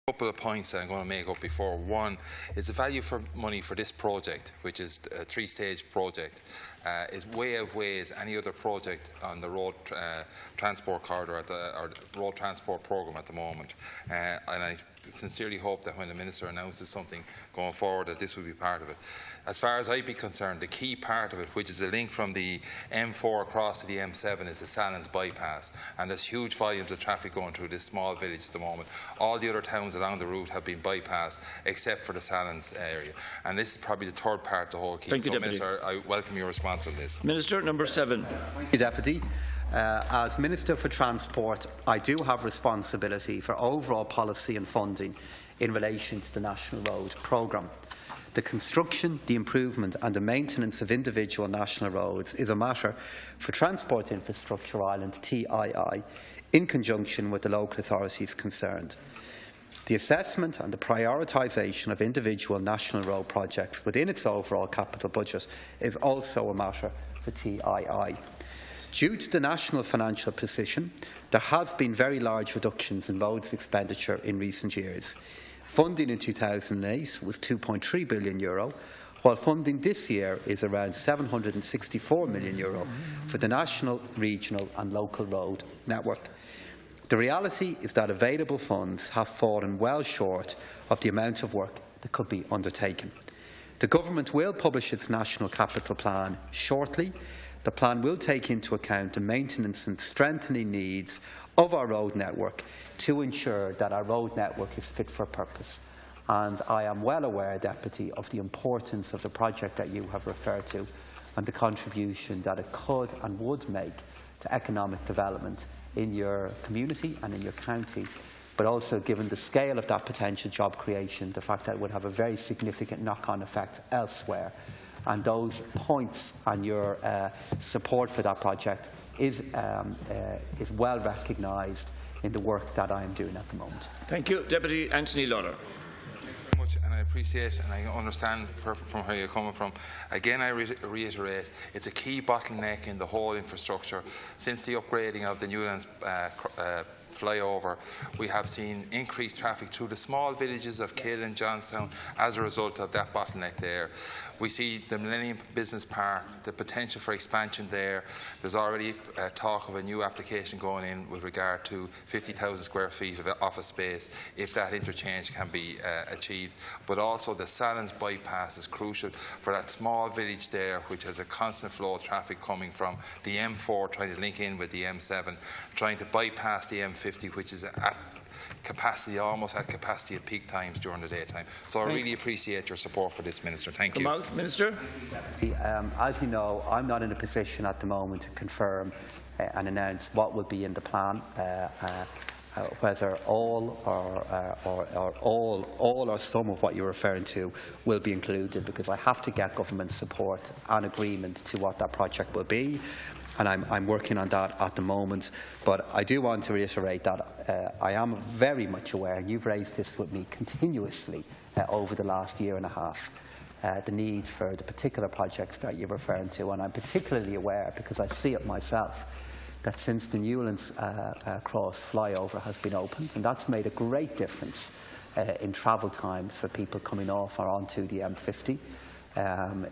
Couple of points that I'm going to make up before. One is the value for money for this project, which is a three-stage project, is way outweighs any other project on the road transport corridor or road transport programme at the moment. And I sincerely hope that when the Minister announces something going forward that this will be part of it. As far as I'd be concerned, the key part of it, which is a link from the M4 across to the M7, is the Sallins Bypass, and there's huge volumes of traffic going through this small village at the moment. All the other towns along the route have been bypassed except for the Sallins area, and this is probably the third part of the whole key. Thank you, so, Deputy. Minister, I welcome your response on this. Minister, number 7. Thank you, Deputy. As Minister for Transport, I do have responsibility for overall policy and funding in relation to the National Road Programme. The construction, the improvement and the maintenance of individual national roads is a matter for Transport Infrastructure Ireland (TII) in conjunction with the local authorities concerned. The assessment and the prioritisation of individual national road projects within its overall capital budget is also a matter for TII. Due to the national financial position, there has been very large reductions in roads expenditure in recent years. Funding in 2008 was €2.3 billion, while funding this year is around €764 million for the national, regional and local road network. The reality is that available funds have fallen well short of the amount of work that could be undertaken. The Government will publish its National Capital Plan shortly. The plan will take into account the maintenance and strengthening needs of our road network to ensure that our road network is fit for purpose. And I am well aware, Deputy, of the importance of the project that you have referred to and the contribution that it could and would make to economic development in your community and in your county, but also, given the scale of that potential job creation, the fact that it would have a very significant knock-on effect elsewhere. And those points and your support for that project is well recognised in the work that I am doing at the moment. Thank you. Deputy Anthony Lawler. And I appreciate and I understand from where you're coming from. Again, I reiterate, it's a key bottleneck in the whole infrastructure. Since the upgrading of the Newlands flyover, we have seen increased traffic through the small villages of Kill and Johnstown as a result of that bottleneck there. We see the Millennium Business Park, the potential for expansion there. There's already talk of a new application going in with regard to 50,000 square feet of office space if that interchange can be achieved. But also the Sallins Bypass is crucial for that small village there, which has a constant flow of traffic coming from the M4 trying to link in with the M7, trying to bypass the M50, which is at capacity, almost at capacity at peak times during the daytime. So I really appreciate your support for this, Minister. Thank you. Minister. As you know, I'm not in a position at the moment to confirm and announce what will be in the plan, whether all or some of what you're referring to will be included, because I have to get government support and agreement to what that project will be. And I'm working on that at the moment. But I do want to reiterate that I am very much aware, and you've raised this with me continuously over the last year and a half, the need for the particular projects that you're referring to. And I'm particularly aware, because I see it myself, that since the Newlands Cross flyover has been opened, and that's made a great difference in travel times for people coming off or onto the M50.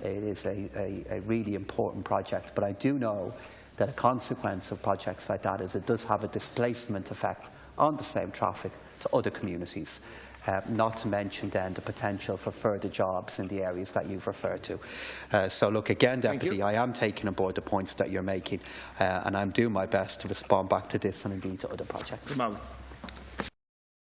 It is a really important project, but I do know that a consequence of projects like that is it does have a displacement effect on the same traffic to other communities, not to mention then the potential for further jobs in the areas that you've referred to. So look, again, Deputy, I am taking on board the points that you're making, and I'm doing my best to respond back to this and indeed to other projects.